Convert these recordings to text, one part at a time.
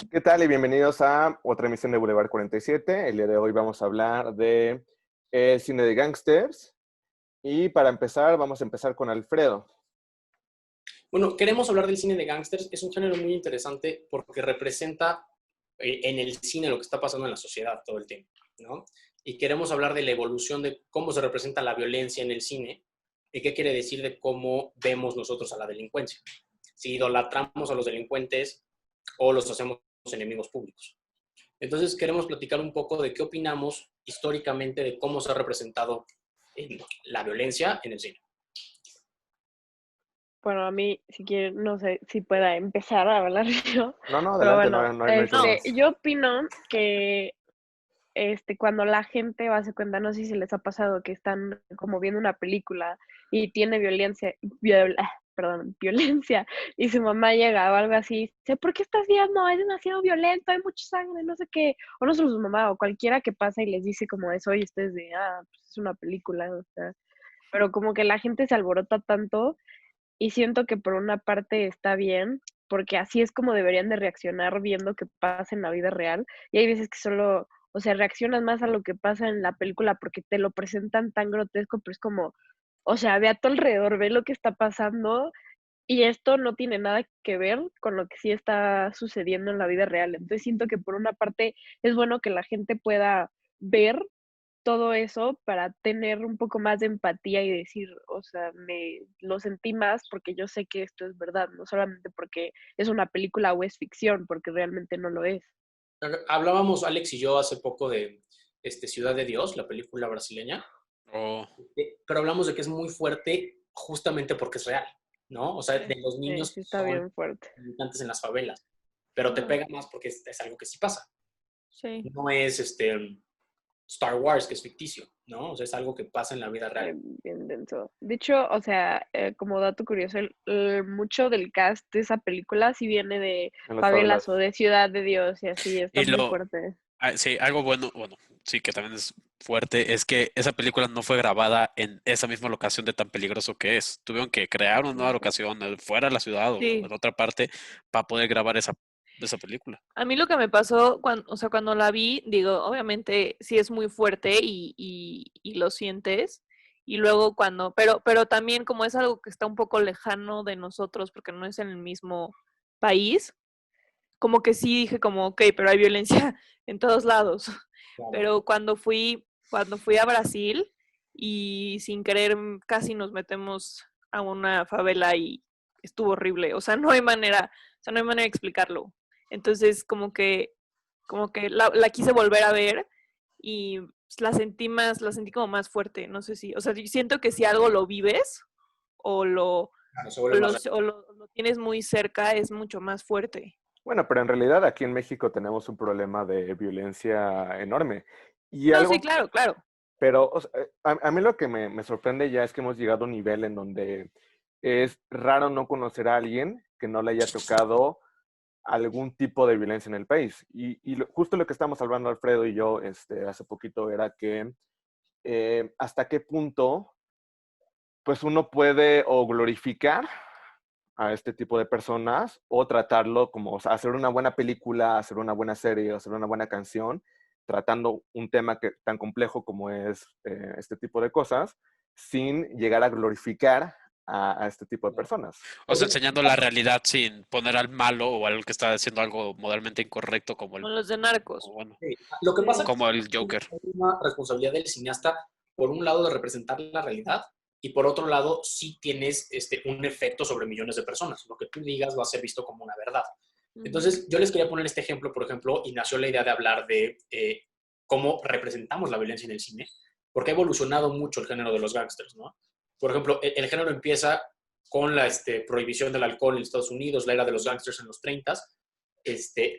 ¿Qué tal? Y bienvenidos a otra emisión de Boulevard 47. El día de hoy vamos a hablar de cine de gangsters. Y para empezar, vamos a empezar con Alfredo. Bueno, queremos hablar del cine de gángsters. Es un género muy interesante porque representa en el cine lo que está pasando en la sociedad todo el tiempo, ¿no? Y queremos hablar de la evolución de cómo se representa la violencia en el cine y qué quiere decir de cómo vemos nosotros a la delincuencia. Si idolatramos a los delincuentes o los hacemos enemigos públicos. Entonces queremos platicar un poco de qué opinamos históricamente de cómo se ha representado la violencia en el cine. Bueno, a mí, si quieren, no sé si pueda empezar a hablar yo, No, pero adelante, bueno, no hay problemas. yo opino que cuando la gente va a hacer cuenta, no sé si les ha pasado que están como viendo una película y tiene violencia, y su mamá llega o algo así, dice, ¿por qué estás viendo? Es demasiado violento, hay mucha sangre, no sé qué, o no solo su mamá, o cualquiera que pasa y les dice como eso, y ustedes de, pues es una película, o sea, pero como que la gente se alborota tanto. Y siento que por una parte está bien, porque así es como deberían de reaccionar viendo que pasa en la vida real. Y hay veces que solo, o sea, reaccionas más a lo que pasa en la película porque te lo presentan tan grotesco, pero es como, o sea, ve a tu alrededor, ve lo que está pasando y esto no tiene nada que ver con lo que sí está sucediendo en la vida real. Entonces siento que por una parte es bueno que la gente pueda ver todo eso para tener un poco más de empatía y decir, o sea, me lo sentí más porque yo sé que esto es verdad, no solamente porque es una película o es ficción, porque realmente no lo es. Hablábamos, Alex y yo, hace poco de Ciudad de Dios, la película brasileña, Oh, pero hablamos de que es muy fuerte justamente porque es real, ¿no? O sea, Sí, de los niños sí que está son bien fuerte. militantes en las favelas, pero te Ajá, pega más porque es algo que sí pasa. sí, No es Star Wars, que es ficticio, ¿no? O sea, es algo que pasa en la vida real. bien denso. De hecho, o sea, como dato curioso, mucho del cast de esa película sí viene de En las favelas o favelas. de Ciudad de Dios y así, está y muy fuerte. sí, algo bueno, sí, que también es fuerte, es que esa película no fue grabada en esa misma locación de tan peligroso que es. Tuvieron que crear una nueva locación fuera de la ciudad o Sí, en otra parte para poder grabar esa película. a mí lo que me pasó cuando, o sea, cuando la vi, digo, obviamente sí es muy fuerte y lo sientes. Y luego pero también como es algo que está un poco lejano de nosotros porque no es en el mismo país, como que sí dije como, ok, pero hay violencia en todos lados. Claro. Pero cuando fui a Brasil y sin querer casi nos metemos a una favela y estuvo horrible. O sea, no hay manera de explicarlo. Entonces, como que la quise volver a ver y la sentí como más fuerte. No sé si, o sea, siento que si algo lo vives o lo, Claro, se o vuelve lo, más real. o lo tienes muy cerca, es mucho más fuerte. Bueno, pero en realidad aquí en México tenemos un problema de violencia enorme. Y No, sí, algo, claro, claro. pero o sea, a mí lo que me sorprende ya es que hemos llegado a un nivel en donde es raro no conocer a alguien que no le haya tocado algún tipo de violencia en el país. Y justo lo que estábamos hablando Alfredo y yo hace poquito era que hasta qué punto pues uno puede o glorificar a este tipo de personas o tratarlo como, o sea, hacer una buena película, hacer una buena serie, hacer una buena canción, tratando un tema tan complejo como es este tipo de cosas, sin llegar a glorificar a este tipo de personas. O sea, Porque enseñando la realidad sin poner al malo o al que está haciendo algo moralmente incorrecto como Con los de narcos. bueno, lo que pasa Sí. es como el que Joker. es una responsabilidad del cineasta, por un lado, de representar la realidad y por otro lado, sí tienes un efecto sobre millones de personas. Lo que tú digas va a ser visto como una verdad. Entonces, yo les quería poner este ejemplo, por ejemplo, y nació la idea de hablar de cómo representamos la violencia en el cine, porque ha evolucionado mucho el género de los gángsters, ¿no? Por ejemplo, el género empieza con la prohibición del alcohol en Estados Unidos, la era de los gángsters en los 30,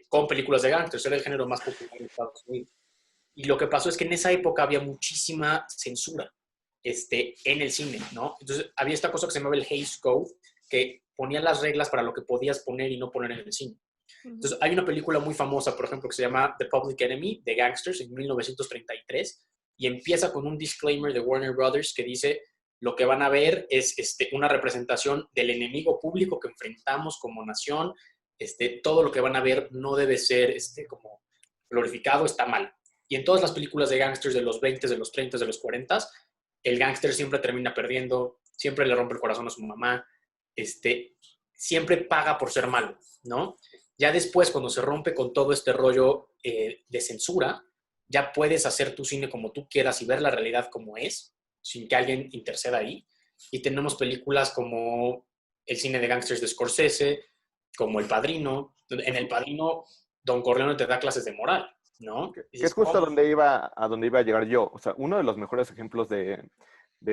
con películas de gángsters, era el género más popular en Estados Unidos. Y lo que pasó es que en esa época había muchísima censura en el cine, ¿no? Entonces había esta cosa que se llamaba el Hays Code, que ponía las reglas para lo que podías poner y no poner en el cine. Entonces hay una película muy famosa, por ejemplo, que se llama The Public Enemy, de Gangsters, en 1933, y empieza con un disclaimer de Warner Brothers que dice, lo que van a ver es una representación del enemigo público que enfrentamos como nación, todo lo que van a ver no debe ser como glorificado, está mal. Y en todas las películas de gángsters de los 20, de los 30, de los 40, el gángster siempre termina perdiendo, siempre le rompe el corazón a su mamá, siempre paga por ser malo, ¿no? Ya después, cuando se rompe con todo este rollo de censura, ya puedes hacer tu cine como tú quieras y ver la realidad como es, sin que alguien interceda ahí. Y tenemos películas como el cine de gángsters de Scorsese, como El Padrino. En El Padrino, Don Corleone te da clases de moral, ¿no? Que es justo a donde iba a llegar yo. O sea, uno de los mejores ejemplos de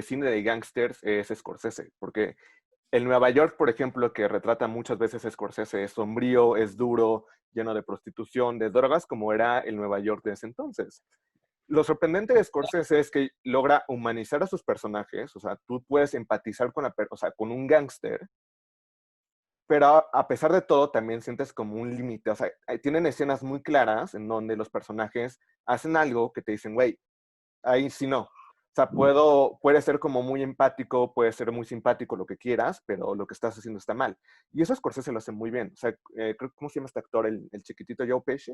cine de gángsters es Scorsese, porque el Nueva York, por ejemplo, que retrata muchas veces Scorsese, es sombrío, es duro, lleno de prostitución, de drogas, como era el Nueva York de ese entonces. Lo sorprendente de Scorsese es que logra humanizar a sus personajes, o sea, tú puedes empatizar con, con un gángster, pero a pesar de todo también sientes como un límite, o sea, tienen escenas muy claras en donde los personajes hacen algo que te dicen, güey, ahí sí no. O sea, puede ser como muy empático, puede ser muy simpático, lo que quieras, pero lo que estás haciendo está mal. Y eso Scorsese lo hace muy bien. O sea, ¿cómo se llama este actor? El chiquitito Joe Pesci.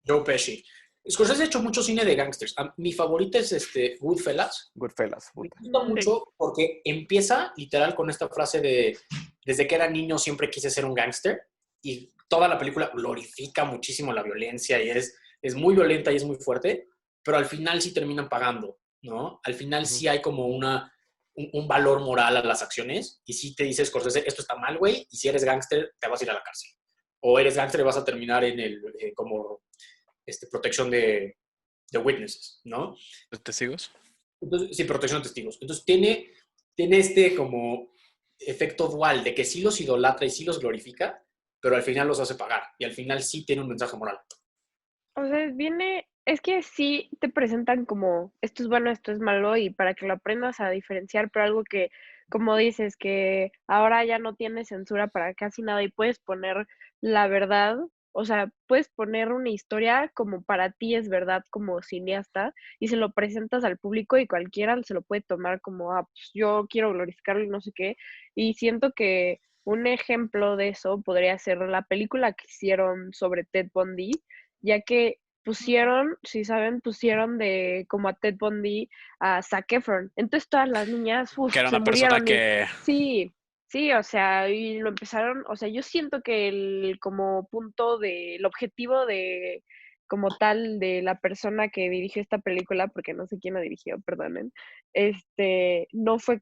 Joe Pesci. Scorsese ha hecho mucho cine de gángsters. Mi favorita es Goodfellas. Goodfellas. Me gusta mucho porque empieza literal con esta frase de desde que era niño siempre quise ser un gángster, y toda la película glorifica muchísimo la violencia y es muy violenta y es muy fuerte, pero al final sí terminan pagando, ¿no? Al final sí hay como un valor moral a las acciones, y sí te dice Scorsese, esto está mal, güey, y si eres gángster te vas a ir a la cárcel. O eres gángster y vas a terminar en como protección de witnesses, ¿no? ¿De testigos? Entonces, sí, protección de testigos. Entonces tiene como efecto dual de que sí los idolatra y sí los glorifica, pero al final los hace pagar. Y al final sí tiene un mensaje moral. O sea, es que sí te presentan como esto es bueno, esto es malo, y para que lo aprendas a diferenciar, pero algo que, como dices, que ahora ya no tiene censura para casi nada y puedes poner la verdad, o sea, puedes poner una historia como para ti es verdad como cineasta, y se lo presentas al público y cualquiera se lo puede tomar como, pues yo quiero glorificarlo y no sé qué. Y siento que un ejemplo de eso podría ser la película que hicieron sobre Ted Bundy, ya que pusieron, si saben, pusieron de como a Ted Bundy a Zac Efron. Entonces todas las niñas Que era se una persona murieron. que... Sí, sí, o sea, y lo empezaron, o sea, yo siento que el como punto el objetivo de como tal de la persona que dirigió esta película, porque no sé quién la dirigió, perdonen, no fue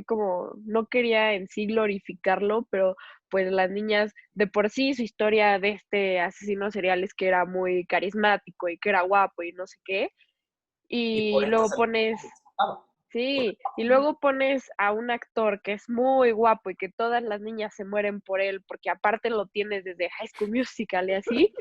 como, no quería en sí glorificarlo, pero pues las niñas, de por sí su historia de este asesino serial es que era muy carismático y que era guapo y no sé qué, Y por y eso luego pones, sí, y luego pones a un actor que es muy guapo y que todas las niñas se mueren por él, porque aparte lo tienes desde High School Musical y así,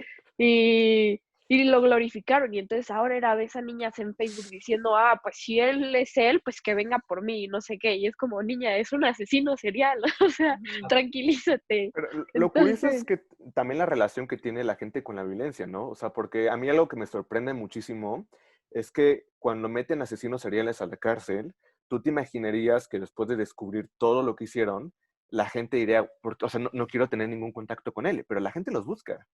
y lo glorificaron, y entonces ahora ves a niñas en Facebook diciendo, pues si él es él, pues que venga por mí, y no sé qué, y es como, niña, es un asesino serial, o sea, tranquilízate. Pero lo curioso es Entonces, que también la relación que tiene la gente con la violencia, ¿no? O sea, porque a mí algo que me sorprende muchísimo es que cuando meten asesinos seriales a la cárcel, tú te imaginarías que después de descubrir todo lo que hicieron, la gente diría, o sea, no quiero tener ningún contacto con él, pero la gente los busca.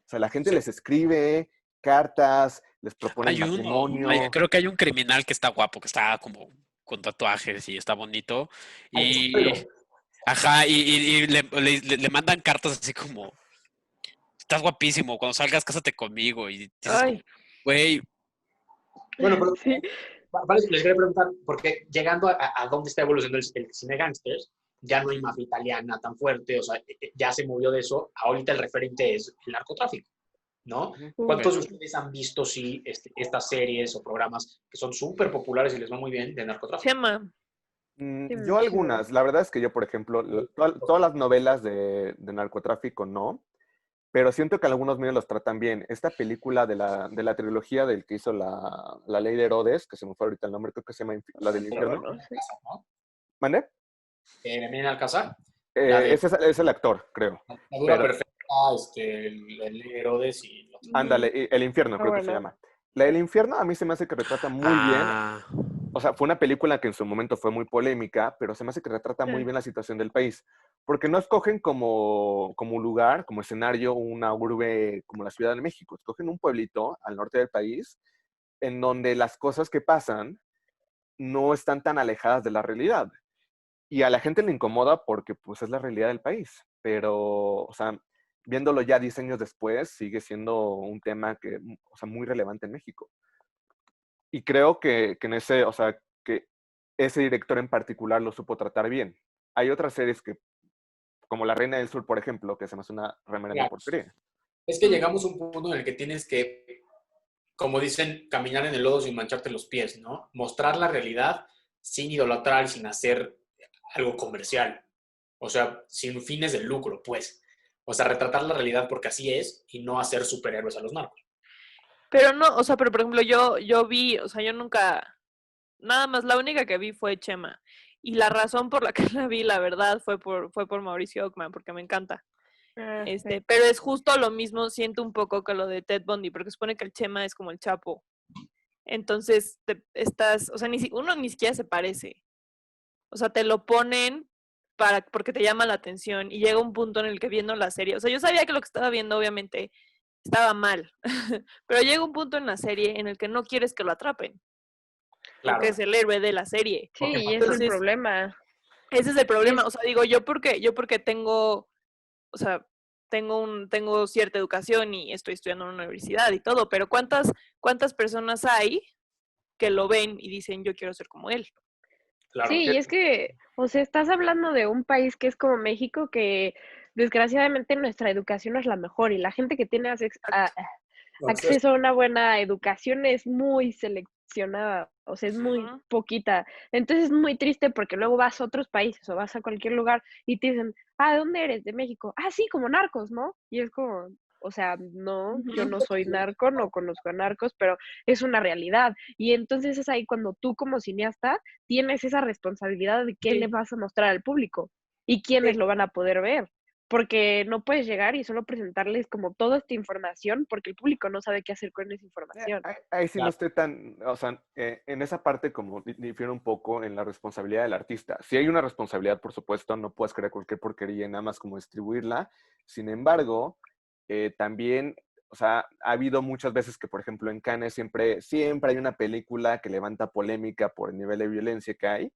O sea, la gente Sí. les escribe cartas, les propone Hay uno, matrimonio. creo que hay un criminal que está guapo, que está como con tatuajes y está bonito. Pero, Y, ajá, y le mandan cartas así como, estás guapísimo, cuando salgas cásate conmigo. Y dices como, ay, güey, bueno, pero sí, vale, les quería preguntar, porque llegando a dónde está evolucionando el cine gángsters, ya no hay mafia italiana tan fuerte, o sea, ya se movió de eso. Ahorita el referente es el narcotráfico, ¿no? ¿Cuántos de ustedes han visto, sí, estas series o programas que son súper populares y les va muy bien de narcotráfico? Chema, sí, Yo muchísimo. algunas, la verdad es que yo, por ejemplo, todas las novelas de narcotráfico no, pero siento que algunos medios los tratan bien. Esta película de la trilogía del que hizo la Ley de Herodes, que se me fue ahorita el nombre, creo que se llama la del No, infierno. no sé. ¿No? ¿Mande? Viene Alcázar, la de Ese es el actor, creo. la dura Pero, perfecta, el Herodes y los ándale, el infierno Ah, creo que se bueno. llama. La del infierno a mí se me hace que retrata muy bien. ah, O sea, fue una película que en su momento fue muy polémica, pero se me hace que retrata muy Sí. bien la situación del país. porque no escogen como lugar, como escenario, una urbe como la Ciudad de México. Escogen un pueblito al norte del país en donde las cosas que pasan no están tan alejadas de la realidad. Y a la gente le incomoda porque pues es la realidad del país. Pero, o sea, viéndolo ya 10 años después, sigue siendo un tema que, o sea, muy relevante en México. Y creo que en ese, o sea, que ese director en particular lo supo tratar bien. Hay otras series que, como La Reina del Sur, por ejemplo, que se me hace una remerenda Claro. porquería. Es que llegamos a un punto en el que tienes que, como dicen, caminar en el lodo sin mancharte los pies, ¿no? Mostrar la realidad sin idolatrar, sin hacer algo comercial. O sea, sin fines de lucro, pues. O sea, retratar la realidad porque así es y no hacer superhéroes a los narcos. Pero no, o sea, pero por ejemplo, yo vi, o sea, yo nunca, nada más, la única que vi fue Chema. Y la razón por la que la vi, la verdad, fue por Mauricio Ockman, porque me encanta. Sí. Pero es justo lo mismo, siento un poco que lo de Ted Bundy, porque supone que el Chema es como el Chapo. Entonces, o sea, uno ni siquiera se parece. O sea, te lo ponen porque te llama la atención y llega un punto en el que viendo la serie, o sea, yo sabía que lo que estaba viendo obviamente estaba mal, pero llega un punto en la serie en el que no quieres que lo atrapen, porque Claro. es el héroe de la serie. Sí, Porque y es el Entonces, problema. ese es el Y problema. es, O sea, digo, yo porque tengo, o sea, tengo cierta educación y estoy estudiando en una universidad y todo, pero ¿cuántas personas hay que lo ven y dicen, yo quiero ser como él? Claro. sí, y es que, o sea, estás hablando de un país que es como México, que desgraciadamente nuestra educación no es la mejor y la gente que tiene acceso a una buena educación es muy seleccionada, o sea, es muy Ujú. poquita. Entonces es muy triste porque luego vas a otros países o vas a cualquier lugar y te dicen, ¿de dónde eres? De México. Ah, sí, como narcos, ¿no? Y es como, o sea, no, yo no soy narco, no conozco a narcos, pero es una realidad. Y entonces es ahí cuando tú como cineasta tienes esa responsabilidad de qué le Sí, vas a mostrar al público y quiénes sí. lo van a poder ver. Porque no puedes llegar y solo presentarles como toda esta información porque el público no sabe qué hacer con esa información. Ahí sí no Claro. estoy tan, o sea, en esa parte como difiere un poco en la responsabilidad del artista. Si hay una responsabilidad, por supuesto, no puedes crear cualquier porquería y nada más como distribuirla. Sin embargo, también, o sea, ha habido muchas veces que, por ejemplo, en Cannes siempre hay una película que levanta polémica por el nivel de violencia que hay,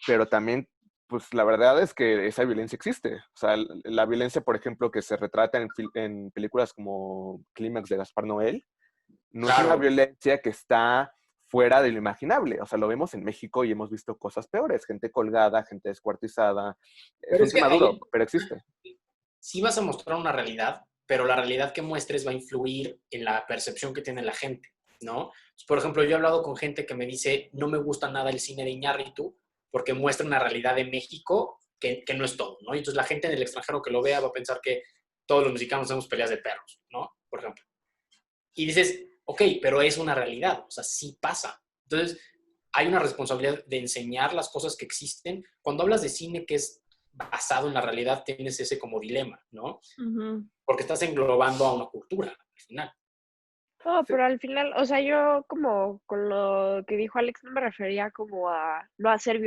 pero también, pues la verdad es que esa violencia existe. O sea, la violencia, por ejemplo, que se retrata en películas como Clímax de Gaspar Noé, no es una Claro. violencia que está fuera de lo imaginable. O sea, lo vemos en México y hemos visto cosas peores, gente colgada, gente descuartizada. Es Pero un es que tema ahí duro, pero existe. sí vas a mostrar una realidad, pero la realidad que muestres va a influir en la percepción que tiene la gente, ¿no? Por ejemplo, yo he hablado con gente que me dice, no me gusta nada el cine de Iñárritu porque muestra una realidad de México que no es todo, ¿no? Y entonces la gente en el extranjero que lo vea va a pensar que todos los mexicanos hacemos peleas de perros, ¿no? Por ejemplo. Y dices, ok, pero es una realidad, o sea, sí pasa. Entonces, hay una responsabilidad de enseñar las cosas que existen. Cuando hablas de cine que es basado en la realidad, tienes ese como dilema, ¿no? Ujú. Porque estás englobando a una cultura al final. No, Sí, pero al final, o sea, yo como con lo que dijo Alex no me refería como a no hacer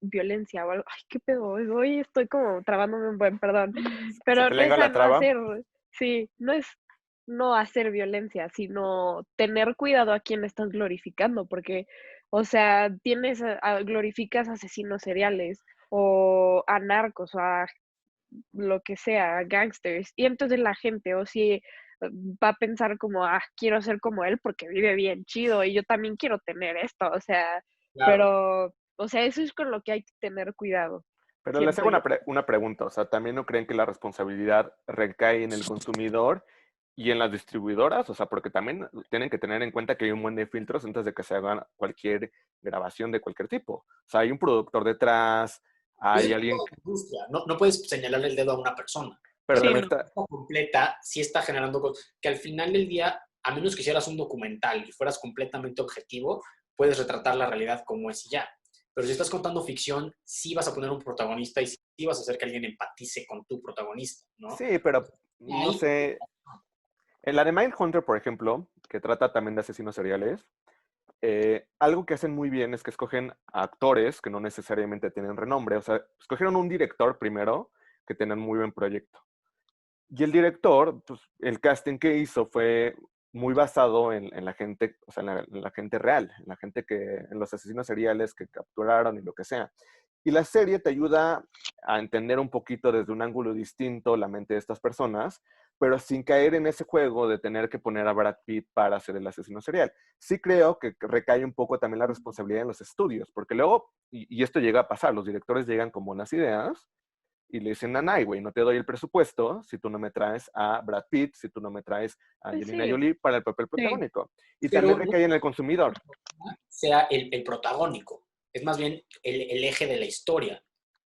violencia o algo. Ay, qué pedo, hoy estoy como trabándome un buen, perdón. se Pero te no es lengua a la no traba. hacer, sí, no es no hacer violencia, sino tener cuidado a quién estás glorificando, porque, o sea, glorificas asesinos seriales o a narcos o a lo que sea, gangsters, y entonces la gente o si va a pensar como, quiero ser como él porque vive bien chido y yo también quiero tener esto, o sea, Claro. pero, o sea, eso es con lo que hay que tener cuidado, Pero les siento hago yo. una pregunta. O sea, ¿también no creen que la responsabilidad recae en el consumidor y en las distribuidoras? O sea, porque también tienen que tener en cuenta que hay un buen de filtros antes de que se haga cualquier grabación de cualquier tipo. O sea, hay un productor detrás, Pues hay es alguien, toda la industria. No, no puedes señalarle el dedo a una persona, pero pero Sí, la también no. está, industria completa sí está generando cosas que al final del día, a menos que hicieras un documental y fueras completamente objetivo, puedes retratar la realidad como es y ya. Pero si estás contando ficción, sí vas a poner un protagonista y sí vas a hacer que alguien empatice con tu protagonista, ¿no? sí, pero Y no ahí, sé. En la de Mindhunter, por ejemplo, que trata también de asesinos seriales, algo que hacen muy bien es que escogen a actores que no necesariamente tienen renombre. O sea, escogieron un director primero que tenían muy buen proyecto. Y el director, pues el casting que hizo fue muy basado en la gente, o sea, en la gente real, en la gente en los asesinos seriales que capturaron y lo que sea. Y la serie te ayuda a entender un poquito desde un ángulo distinto la mente de estas personas, pero sin caer en ese juego de tener que poner a Brad Pitt para ser el asesino serial. Sí creo que recae un poco también la responsabilidad en los estudios, porque luego, y esto llega a pasar, los directores llegan con buenas ideas, y le dicen, Nanay, güey, no te doy el presupuesto si tú no me traes a Brad Pitt, si tú no me traes a Pues Angelina sí. Jolie para el papel protagónico. Y Pero también recae en el consumidor. sea el protagónico, es más bien el eje de la historia.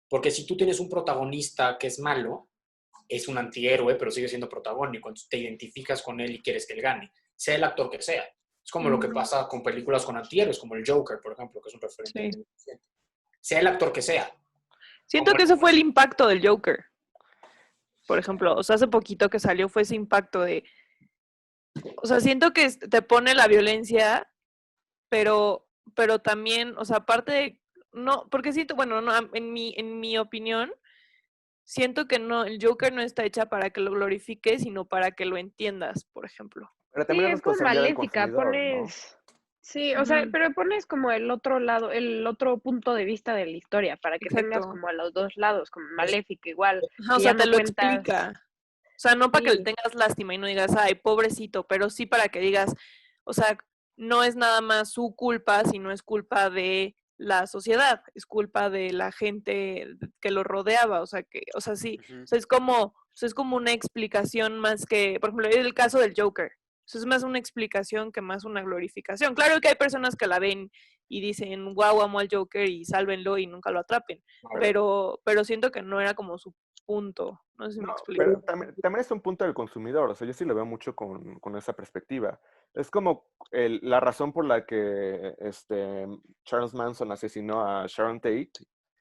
Porque si tú tienes un protagonista que es malo, es un antihéroe, pero sigue siendo protagónico, entonces te identificas con él y quieres que él gane, sea el actor que sea. Es como lo que pasa con películas con antihéroes, como el Joker, por ejemplo, que es un referente. Sí. Sea el actor que sea. Siento que ese fue el impacto del Joker. Por ejemplo, o sea, hace poquito que salió fue ese impacto de... O sea, siento que te pone la violencia, pero también, o sea, aparte de... No, porque siento, bueno, no, en mi opinión, siento que no, el Joker no está hecha para que lo glorifiques, sino para que lo entiendas, por ejemplo. Pero Sí, también es es como responsabilidad del maléfica, consumidor, ¿no? pones... Sí, o sea, Ujú. pero pones como el otro lado, el otro punto de vista de la historia, para que tengas Exacto. como a los dos lados, como maléfica igual, Ajá, o y sea, ya te no lo cuentas... explica. O sea, no para que le Sí, tengas lástima y no digas, ay, pobrecito, pero sí para que digas, o sea, no es nada más su culpa, sino es culpa de la sociedad, es culpa de la gente que lo rodeaba, o sea, sí, Ujú. o sea, es como una explicación más que, por ejemplo, el caso del Joker, o sea, es más una explicación que más una glorificación. Claro que hay personas que la ven y dicen, wow, amo al Joker y sálvenlo y nunca lo atrapen, pero siento que no era como su punto, no sé si me No, explico. pero también es un punto del consumidor, o sea, yo sí lo veo mucho con esa perspectiva. Es como la razón por la que Charles Manson asesinó a Sharon Tate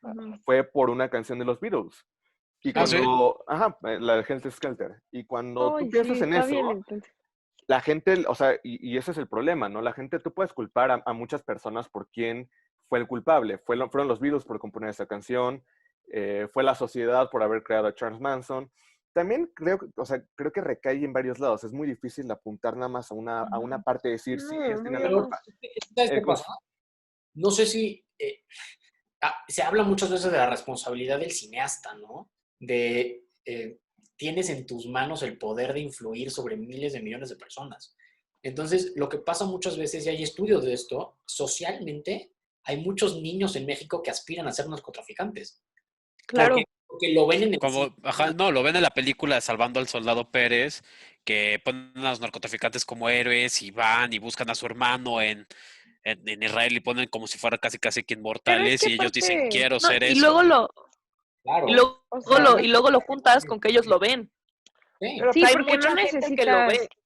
Ujú. fue por una canción de los Beatles. Y Ah, sí. la de Helter Skelter. Y cuando tú ay, sí, piensas en está eso, bien, entonces. la gente, o sea, y ese es el problema, ¿no? La gente, tú puedes culpar a muchas personas por quién fue el culpable. Fueron los Beatles por componer esa canción, fue la sociedad por haber creado a Charles Manson. También creo, o sea, creo que recae en varios lados. Es muy difícil apuntar nada más a una parte y decir, sí, No, él tiene muy la Pero, culpa. ¿sabes qué El pasa? No sé si se habla muchas veces de la responsabilidad del cineasta, ¿no? De tienes en tus manos el poder de influir sobre miles de millones de personas. Entonces, lo que pasa muchas veces, y hay estudios de esto, socialmente hay muchos niños en México que aspiran a ser narcotraficantes. Claro. Porque lo ven en el Como, cine. ajá, no, lo ven en la película de Salvando al Soldado Pérez, que ponen a los narcotraficantes como héroes y van y buscan a su hermano en Israel y ponen como si fuera casi casi que Pero es inmortales que y ellos dicen, aparte, quiero No, ser eso. Claro. o sea, y luego lo juntas con que ellos lo ven. Sí. O sí, sea, hay porque no mucha gente que lo ve. necesitas,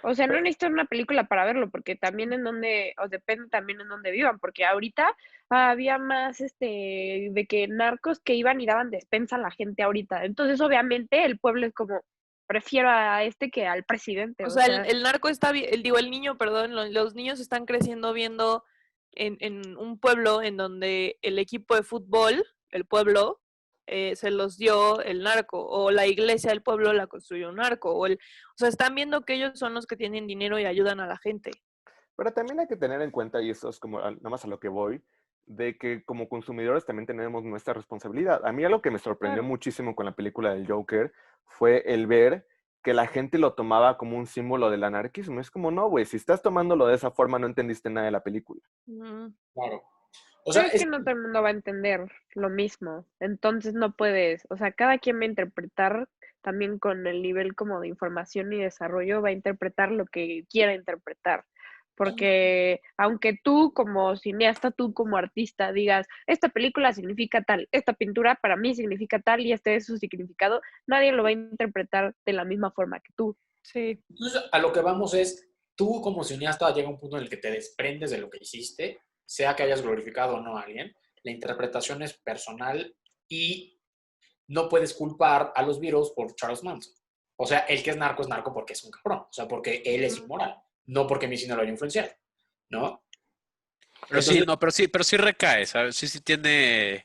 o sea, no necesitas una película para verlo, porque también en donde, o depende también en donde vivan, porque ahorita había más, de que narcos que iban y daban despensa a la gente ahorita. Entonces, obviamente, el pueblo es como, prefiero a este que al presidente, O o sea, sea, el narco está, el niño, perdón, los niños están creciendo viendo en un pueblo en donde el equipo de fútbol, el pueblo, se los dio el narco, o la iglesia del pueblo la construyó un narco, o sea, están viendo que ellos son los que tienen dinero y ayudan a la gente. Pero también hay que tener en cuenta, y eso es como nada más a lo que voy, de que como consumidores también tenemos nuestra responsabilidad. A mí algo que me sorprendió claro. muchísimo con la película del Joker fue el ver que la gente lo tomaba como un símbolo del anarquismo. Es como, no, güey, si estás tomándolo de esa forma no entendiste nada de la película. Ujú. Claro. O sea, Pero es que no todo el mundo va a entender lo mismo, entonces no puedes, o sea, cada quien va a interpretar también con el nivel como de información y desarrollo, va a interpretar lo que quiera interpretar, porque aunque tú como cineasta, tú como artista digas, esta película significa tal, esta pintura para mí significa tal y este es su significado, nadie lo va a interpretar de la misma forma que tú. Sí, entonces, a lo que vamos es, tú como cineasta llega un punto en el que te desprendes de lo que hiciste, sea que hayas glorificado o no a alguien, la interpretación es personal y no puedes culpar a los Beatles por Charles Manson. O sea, el que es narco porque es un cabrón, o sea, porque él es inmoral, no porque mi cine lo haya influenciado, ¿no? Pero sí, Entonces, no, pero sí recae, ¿sabes? Sí tiene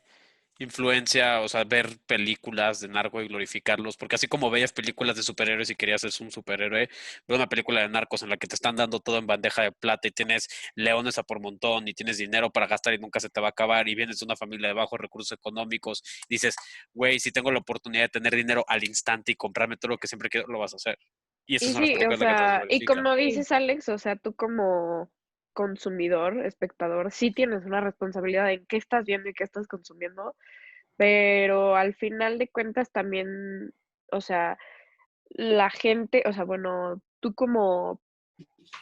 influencia, o sea, ver películas de narco y glorificarlos, porque así como veías películas de superhéroes y querías ser un superhéroe, veo una película de narcos en la que te están dando todo en bandeja de plata y tienes leones a por montón y tienes dinero para gastar y nunca se te va a acabar y vienes de una familia de bajos recursos económicos, dices, güey, si tengo la oportunidad de tener dinero al instante y comprarme todo lo que siempre quiero, lo vas a hacer. Y esas Y son las sí, o películas las que te sea, y glorifican. como Sí. dices, Alex, o sea, tú como consumidor, espectador, sí tienes una responsabilidad en qué estás viendo y qué estás consumiendo, pero al final de cuentas también, o sea, la gente, o sea, bueno, tú como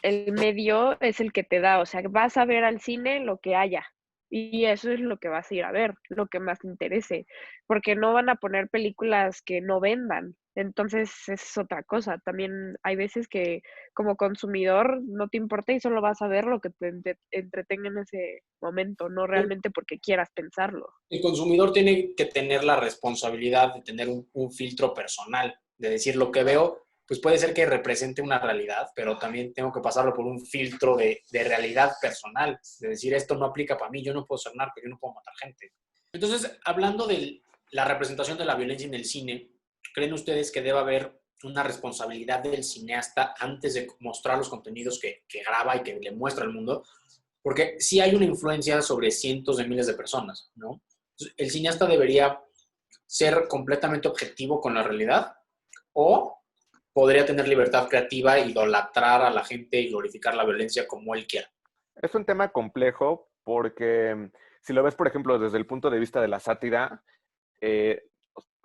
el medio es el que te da, o sea, vas a ver al cine lo que haya y eso es lo que vas a ir a ver, lo que más te interese, porque no van a poner películas que no vendan. Entonces es otra cosa. También hay veces que como consumidor no te importa y solo vas a ver lo que te entretenga en ese momento, no realmente porque quieras pensarlo. El consumidor tiene que tener la responsabilidad de tener un filtro personal, de decir lo que veo, pues puede ser que represente una realidad, pero también tengo que pasarlo por un filtro de realidad personal, de decir esto no aplica para mí, yo no puedo ser narco, yo no puedo matar gente. Entonces, hablando de la representación de la violencia en el cine, ¿creen ustedes que debe haber una responsabilidad del cineasta antes de mostrar los contenidos que graba y que le muestra al mundo? Porque sí hay una influencia sobre cientos de miles de personas, ¿no? El cineasta debería ser completamente objetivo con la realidad o podría tener libertad creativa, idolatrar a la gente y glorificar la violencia como él quiera. Es un tema complejo porque si lo ves, por ejemplo, desde el punto de vista de la sátira, eh,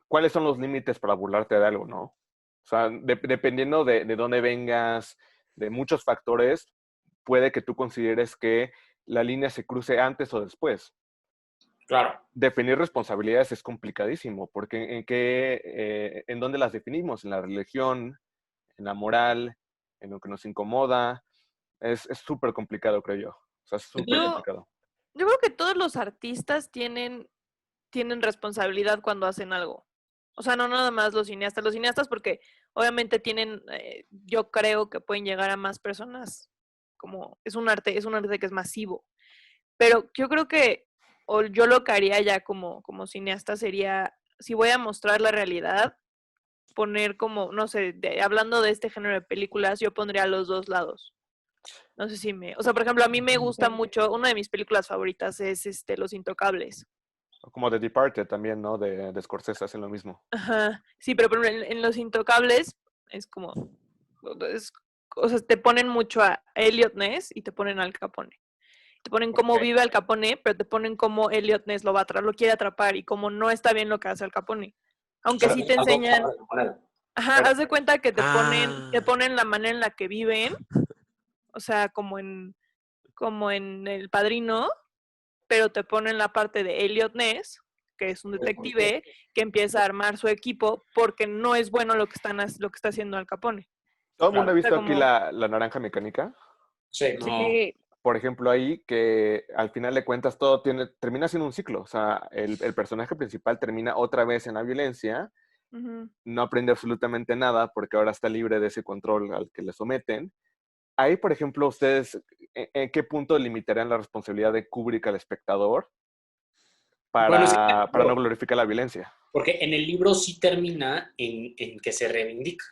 ¿cuáles son los límites para burlarte de algo, no? O sea, dependiendo de dónde vengas, de muchos factores, puede que tú consideres que la línea se cruce antes o después. Claro. Definir responsabilidades es complicadísimo, porque ¿en dónde las definimos? En la religión, en la moral, en lo que nos incomoda. Es súper complicado, creo yo. O sea, es súper Yo, complicado. yo creo que todos los artistas tienen responsabilidad cuando hacen algo. O sea, no nada más los cineastas. Los cineastas porque obviamente tienen, yo creo que pueden llegar a más personas, como es un arte que es masivo. Pero yo creo que, o yo lo que haría ya como cineasta sería, si voy a mostrar la realidad, poner como, no sé, hablando de este género de películas, yo pondría los dos lados. No sé si o sea, por ejemplo, a mí me gusta mucho, una de mis películas favoritas es Los Intocables. Como The Departed también, ¿no? De Scorsese hacen lo mismo. Ajá, sí, pero por ejemplo, en Los Intocables es como, es- o sea, te ponen mucho a Elliot Ness y te ponen al Capone. Te ponen cómo vive Al Capone, pero te ponen cómo Elliot Ness lo quiere atrapar y cómo no está bien lo que hace Al Capone. Aunque sí te enseñan, ajá, haz de cuenta que te ponen la manera en la que viven, o sea, como en El Padrino, pero te ponen la parte de Elliot Ness, que es un detective que empieza a armar su equipo porque no es bueno lo que está haciendo Al Capone. ¿Todo el mundo ha O sea, visto aquí como, la Naranja Mecánica? Sí. No. Sí, Por ejemplo, ahí que al final de cuentas todo termina siendo un ciclo. O sea, el personaje principal termina otra vez en la violencia, ujú. no aprende absolutamente nada porque ahora está libre de ese control al que le someten. Ahí, por ejemplo, ustedes, ¿en qué punto limitarían la responsabilidad de Kubrick al espectador Bueno, sí, para no glorificar la violencia? porque en el libro sí termina en que se reivindica.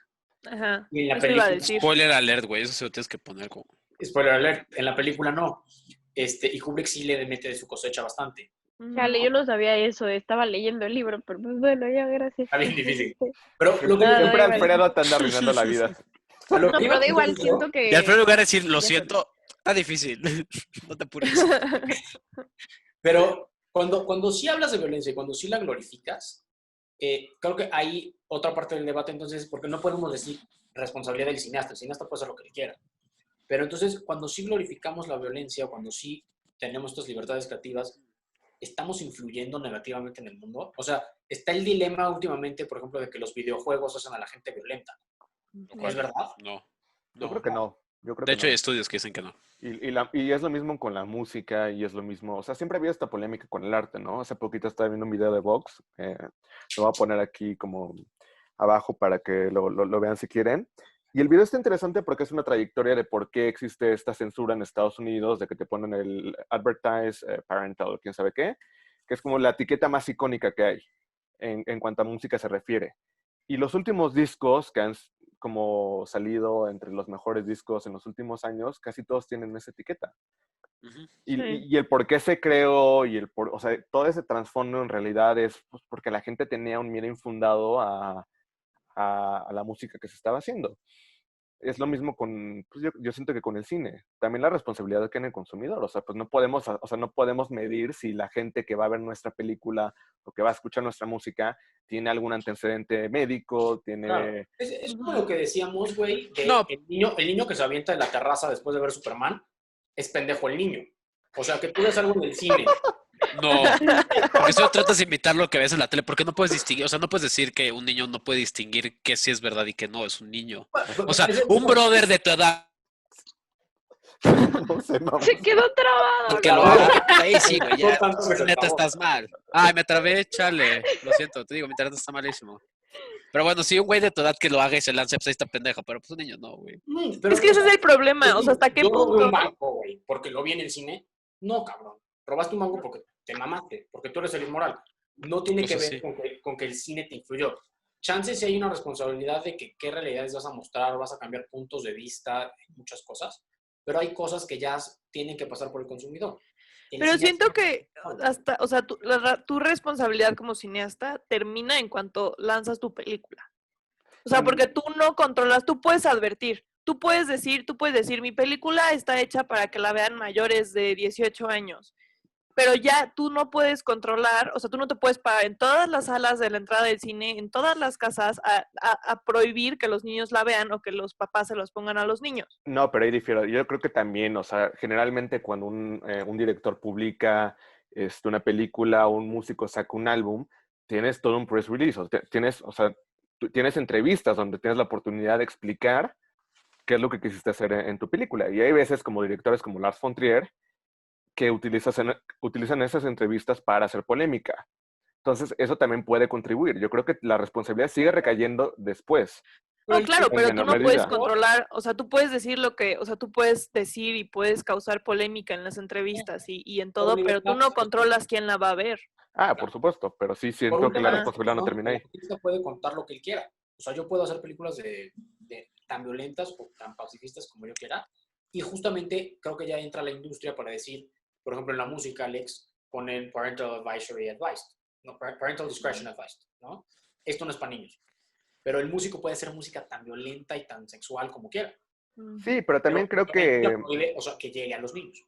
Ajá, Y en la eso iba a película, decir. Spoiler alert, güey, eso se lo tienes que poner como... spoiler alert, en la película no. Y Kubrick sí le mete de su cosecha bastante. chale, Ujú. yo no sabía eso, estaba leyendo el libro, pero pues bueno, ya, gracias. Está bien difícil. Pero lo que, No, da Siempre igual. Alfredo te anda arruinando la vida. a lo No, que iba pero da con todo igual, eso, siento Y al primer que lugar decir, lo ya sé. siento, está difícil. No te apures. pero cuando sí hablas de violencia y cuando sí la glorificas, creo que hay otra parte del debate entonces, porque no podemos decir responsabilidad del cineasta, el cineasta puede hacer lo que le quiera. Pero entonces, cuando sí glorificamos la violencia, cuando sí tenemos estas libertades creativas, ¿estamos influyendo negativamente en el mundo? O sea, está el dilema últimamente, por ejemplo, de que los videojuegos hacen a la gente violenta. ¿Es verdad? No, Yo creo no. que no. Yo creo De que hecho, hay no. estudios que dicen que no. Y es lo mismo con la música y es lo mismo. O sea, siempre había esta polémica con el arte, ¿no? Hace poquito estaba viendo un video de Vox. Lo voy a poner aquí como abajo para que lo vean si quieren. Y el video está interesante porque es una trayectoria de por qué existe esta censura en Estados Unidos, de que te ponen el advertise parental, quién sabe qué. que es como la etiqueta más icónica que hay en cuanto a música se refiere. Y los últimos discos que han como salido entre los mejores discos en los últimos años, casi todos tienen esa etiqueta. Ujú. Y, Sí. y el por qué se creó y o sea, todo ese trasfondo en realidad es pues, porque la gente tenía un miedo infundado a la música que se estaba haciendo. Es lo mismo con, pues yo siento que con el cine. También la responsabilidad que en el consumidor. O sea, pues no podemos, o sea, no podemos medir si la gente que va a ver nuestra película o que va a escuchar nuestra música tiene algún antecedente médico, Claro. tiene... Es como lo que decíamos, güey, de No. el niño que se avienta de la terraza después de ver Superman, es pendejo el niño. O sea, que tú ves algo en el cine. No, porque solo tratas de imitar lo que ves en la tele, porque no puedes distinguir, o sea, no puedes decir que un niño no puede distinguir qué sí es verdad y qué no, es un niño. O sea, un brother de tu edad No sé, mamá. Se quedó trabado. que lo Claro. haga, ahí sí, güey, ya, Tanto que se neta trabó. estás mal. Ay, me trabé, chale, lo siento, te digo, mi internet está malísimo. Pero bueno, si un güey de tu edad que lo haga y se lance, pues ahí está pendejo, pero pues un niño no, güey. Pero, Es que ese es el problema, o sea, ¿hasta qué yo robé punto? un banco, güey, porque lo vi en el cine. No, cabrón. Robaste un banco porque te mamaste, porque tú eres el inmoral. No tiene que Pues ver sí. con que el cine te influyó. Chances si hay una responsabilidad de que qué realidades vas a mostrar, vas a cambiar puntos de vista, muchas cosas. Pero hay cosas que ya tienen que pasar por el consumidor. El Pero cine- siento que hasta, o sea, tu responsabilidad como cineasta termina en cuanto lanzas tu película. O sea, porque tú no controlas, tú puedes advertir, tú puedes decir, mi película está hecha para que la vean mayores de 18 años. Pero ya tú no puedes controlar, o sea, tú no te puedes parar en todas las salas de la entrada del cine, en todas las casas, a prohibir que los niños la vean o que los papás se los pongan a los niños. No, pero ahí difiero. Yo creo que también, o sea, generalmente cuando un director publica una película o un músico saca un álbum, tienes todo un press release. Tienes, o sea, tienes entrevistas donde tienes la oportunidad de explicar qué es lo que quisiste hacer en tu película. Y hay veces como directores como Lars von Trier que utilizan esas entrevistas para hacer polémica. Entonces, eso también puede contribuir. Yo creo que la responsabilidad sigue recayendo después, No, claro, en pero tú menor no puedes medida. controlar, o sea, tú puedes decir lo que, o sea, tú puedes decir y puedes causar polémica en las entrevistas y en todo, pero tú no controlas quién la va a ver. Ah, por supuesto, pero sí Por siento un que tema la de responsabilidad no producción, termina el ahí. artista puede contar lo que él quiera. O sea, yo puedo hacer películas tan violentas o tan pacifistas como yo quiera. Y justamente creo que ya entra la industria para decir, por ejemplo, en la música, Alex, ponen Parental Advisory Advised, no, Parental Discretion Advised, ¿no? Esto no es para niños. Pero el músico puede hacer música tan violenta y tan sexual como quiera. Sí, pero también creo la industria que prohíbe, o sea, que llegue a los niños.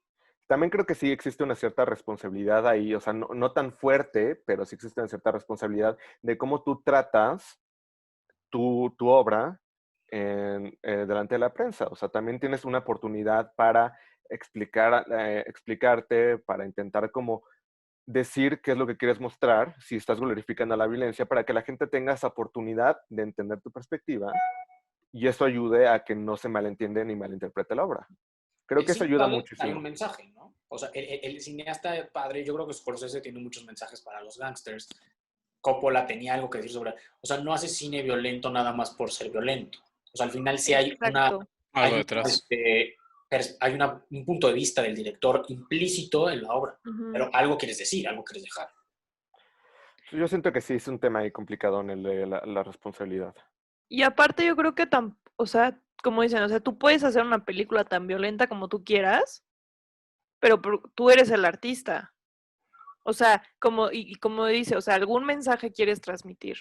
también creo que sí existe una cierta responsabilidad ahí, o sea, no tan fuerte, pero sí existe una cierta responsabilidad de cómo tú tratas tu obra delante de la prensa. O sea, también tienes una oportunidad para explicarte, para intentar como decir qué es lo que quieres mostrar, si estás glorificando la violencia, para que la gente tenga esa oportunidad de entender tu perspectiva y eso ayude a que no se malentiende ni malinterprete la obra. Creo El que eso cine ayuda padre trae un muchísimo. mensaje, ¿no? O sea, el cineasta padre, yo creo que Scorsese tiene muchos mensajes para los gangsters. Coppola tenía algo que decir sobre... O sea, no hace cine violento nada más por ser violento. O sea, al final sí hay Exacto. Algo hay, detrás. un punto de vista del director implícito en la obra. Ujú. Pero algo quieres decir, algo quieres dejar. Yo siento que sí es un tema ahí complicado en el de la responsabilidad. Y aparte yo creo que o sea, como dicen, o sea, tú puedes hacer una película tan violenta como tú quieras, pero tú eres el artista. O sea, y como dice, o sea, algún mensaje quieres transmitir.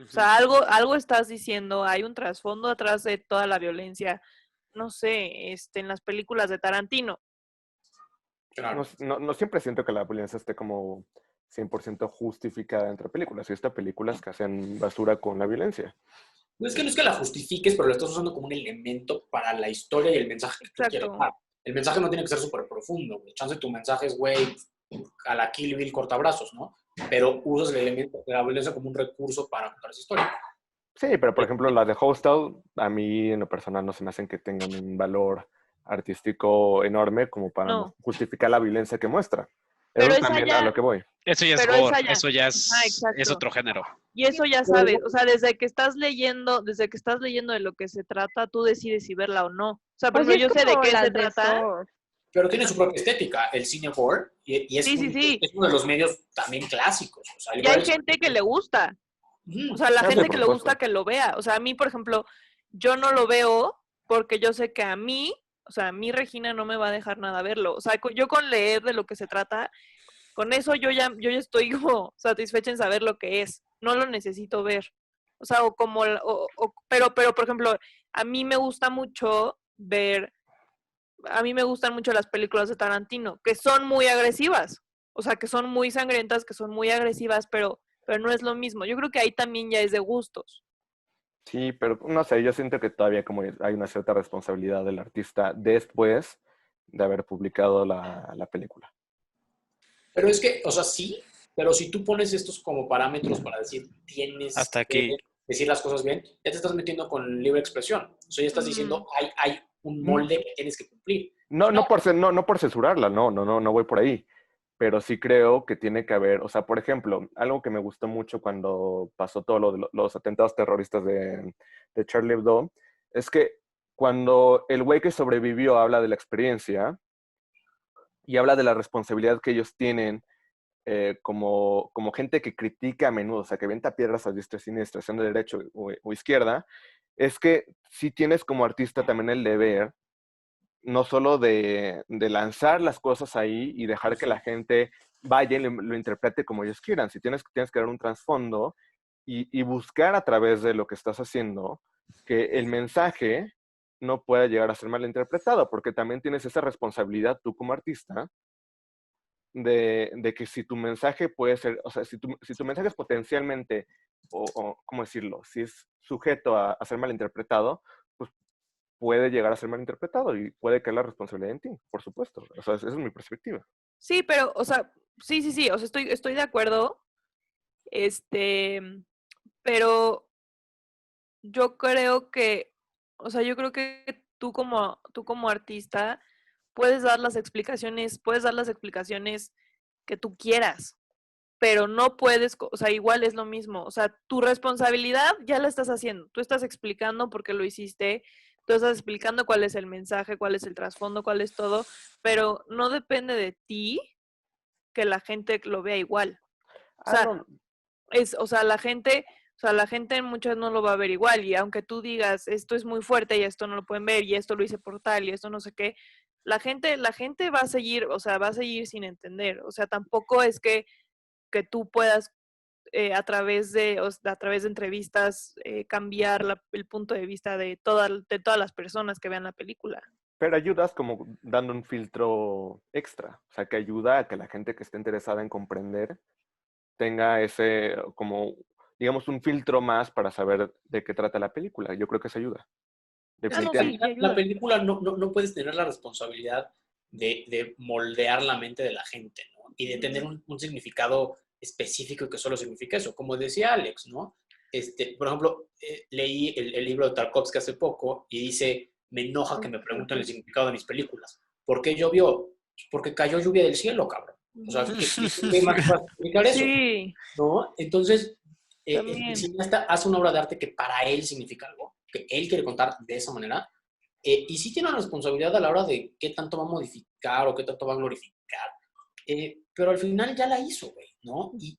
O sea, algo estás diciendo, hay un trasfondo atrás de toda la violencia, no sé, en las películas de Tarantino. Claro. No siempre siento que la violencia esté como 100% justificada entre películas. Y estas películas que hacen basura con la violencia. No es que la justifiques, pero lo estás usando como un elemento para la historia y el mensaje que tú quieres Exacto. dar. El mensaje no tiene que ser súper profundo, güey. Chance tu mensaje es, güey, a la Kill Bill cortabrazos, ¿no? Pero usas el elemento de la violencia como un recurso para contar esa historia. Sí, pero por ejemplo las de Hostel, a mí en lo personal no se me hacen que tengan un valor artístico enorme como para No. justificar la violencia que muestra. Pero Eso esa también ya- a lo que voy. Eso ya es Pero esa gore, ya- eso ya Ajá, es exacto. otro género. Y eso ya sabes, o sea, desde que estás leyendo de lo que se trata, tú decides si verla o no. O sea, por Pues ejemplo, sí, es yo sé de como qué se las de trata. Saw. Pero tiene su propia estética, el cine gore, y es, Sí. es uno de los medios también clásicos. O sea, Y hay gente que le gusta. O sea, la Ah, sí, gente por que le gusta supuesto. que lo vea. O sea, a mí, por ejemplo, yo no lo veo porque yo sé que a mí, o sea, a mí Regina no me va a dejar nada verlo. O sea, yo con leer de lo que se trata, con eso yo ya estoy como satisfecha en saber lo que es. No lo necesito ver. O sea, o como, pero, por ejemplo, a mí me gusta mucho ver, a mí me gustan mucho las películas de Tarantino, que son muy agresivas. O sea, que son muy sangrientas, que son muy agresivas, pero no es lo mismo. Yo creo que ahí también ya es de gustos. Sí, pero no sé, yo siento que todavía como hay una cierta responsabilidad del artista después de haber publicado la película. Pero es que, o sea, sí, pero si tú pones estos como parámetros para decir tienes Hasta que aquí. decir las cosas bien, ya te estás metiendo con libre expresión. O sea, ya estás diciendo hay un molde que tienes que cumplir. No, Y no, no por censurarla, no voy por ahí. Pero sí creo que tiene que haber, o sea, por ejemplo, algo que me gustó mucho cuando pasó todo lo de los atentados terroristas de Charlie Hebdo, es que cuando el güey que sobrevivió habla de la experiencia y habla de la responsabilidad que ellos tienen como gente que critica a menudo, o sea, que venta piedras a diestra y siniestra, sean de derecha o izquierda, es que sí tienes como artista también el deber no solo de lanzar las cosas ahí y dejar que la gente vaya y lo interprete como ellos quieran. Si tienes que dar un trasfondo y buscar a través de lo que estás haciendo que el mensaje no pueda llegar a ser malinterpretado, porque también tienes esa responsabilidad tú como artista de que si tu mensaje puede ser, o sea, si tu mensaje es potencialmente, ¿cómo decirlo? Si es sujeto a ser malinterpretado, pues puede llegar a ser malinterpretado y puede caer la responsabilidad en ti, por supuesto. O sea, esa es mi perspectiva. Sí, pero, o sea, sí, o sea, estoy de acuerdo, este, pero yo creo que, o sea, yo creo que tú como artista puedes dar las explicaciones que tú quieras, pero no puedes, o sea, igual es lo mismo, o sea, tu responsabilidad ya la estás haciendo, tú estás explicando por qué lo hiciste, tú estás explicando cuál es el mensaje, cuál es el trasfondo, cuál es todo, pero no depende de ti que la gente lo vea igual. O Ah, sea, no, la gente muchas no lo va a ver igual y aunque tú digas esto es muy fuerte y esto no lo pueden ver y esto lo hice por tal y esto no sé qué, la gente va a seguir, o sea, va a seguir sin entender. O sea, tampoco es que tú puedas a través de entrevistas cambiar el punto de vista de todas las personas que vean la película. pero ayudas como dando un filtro extra, o sea, que ayuda a que la gente que esté interesada en comprender tenga ese, como, digamos, un filtro más para saber de qué trata la película. Yo creo que eso ayuda, es que No, al sí, definitivamente. sí final la ayuda. película no puedes tener la responsabilidad de moldear la mente de la gente, ¿no? Y de tener un significado específico que solo significa eso. Como decía Alex, ¿no? Por ejemplo, leí el libro de Tarkovsky hace poco y dice, me enoja que me pregunten el significado de mis películas. ¿Por qué llovió? Pues porque cayó lluvia del cielo, cabrón. O sea, ¿qué más vas a explicar eso? Sí, ¿No? Entonces, el también. cineasta hace una obra de arte que para él significa algo, que él quiere contar de esa manera, y sí tiene una responsabilidad a la hora de qué tanto va a modificar o qué tanto va a glorificar, pero al final ya la hizo, güey, ¿no? Y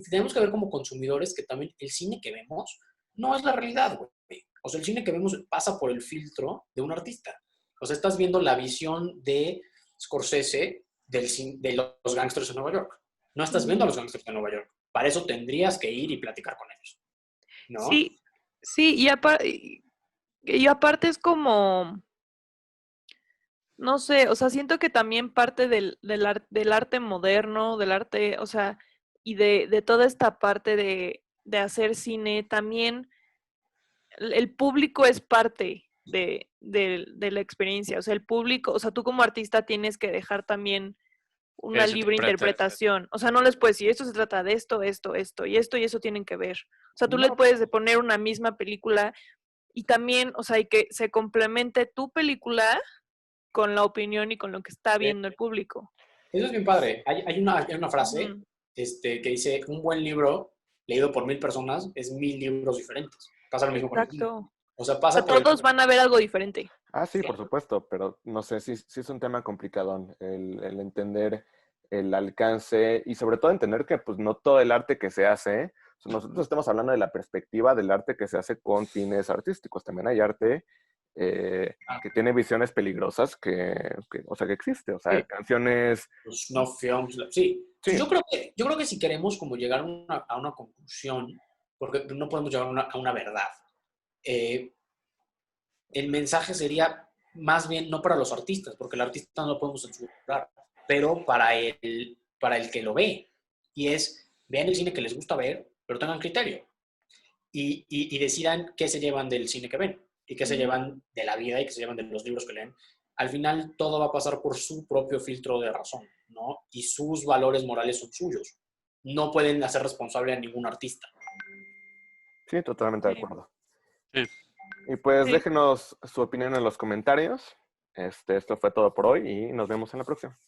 tenemos que ver como consumidores que también el cine que vemos no es la realidad, güey. O sea, el cine que vemos pasa por el filtro de un artista. O sea, estás viendo la visión de Scorsese de los gángsters de Nueva York. No estás viendo a los gángsters de Nueva York. Para eso tendrías que ir y platicar con ellos, ¿no? Sí, sí, y aparte es como, no sé, o sea, siento que también parte del arte moderno, del arte, o sea, y de toda esta parte de hacer cine, también el público es parte de la experiencia. O sea, el público, o sea, tú como artista tienes que dejar también Que una ellos libre interpreten. interpretación. O sea, no les puedes decir, esto se trata de esto, y eso tienen que ver. O sea, tú les No, puedes poner una misma película y también, o sea, y que se complemente tu película con la opinión y con lo que está viendo el público. Eso es bien padre. Hay una frase Ujú. que dice, un buen libro leído por 1000 personas es 1000 libros diferentes. Pasa lo mismo con el cine. Exacto. O sea, O pasa sea, por el... todos van a ver algo diferente. Ah, sí, por Claro. supuesto, pero no sé, sí es un tema complicadón el entender el alcance y sobre todo entender que pues no todo el arte que se hace, o sea, nosotros estamos hablando de la perspectiva del arte que se hace con fines artísticos, también hay arte que tiene visiones peligrosas o sea, que existe, o sea, Sí. canciones, Los snuff films, sí. sí, Yo creo que si queremos como llegar a una conclusión, porque no podemos llegar a una verdad, eh, el mensaje sería más bien no para los artistas, porque el artista no lo podemos censurar, pero para el que lo ve. Y es, vean el cine que les gusta ver, pero tengan criterio. Y decidan qué se llevan del cine que ven y qué se llevan de la vida y qué se llevan de los libros que leen. Al final todo va a pasar por su propio filtro de razón, ¿no? Y sus valores morales son suyos. No pueden hacer responsable a ningún artista. sí, totalmente de Sí. acuerdo. Sí. Y pues Sí. déjenos su opinión en los comentarios. Esto fue todo por hoy y nos vemos en la próxima.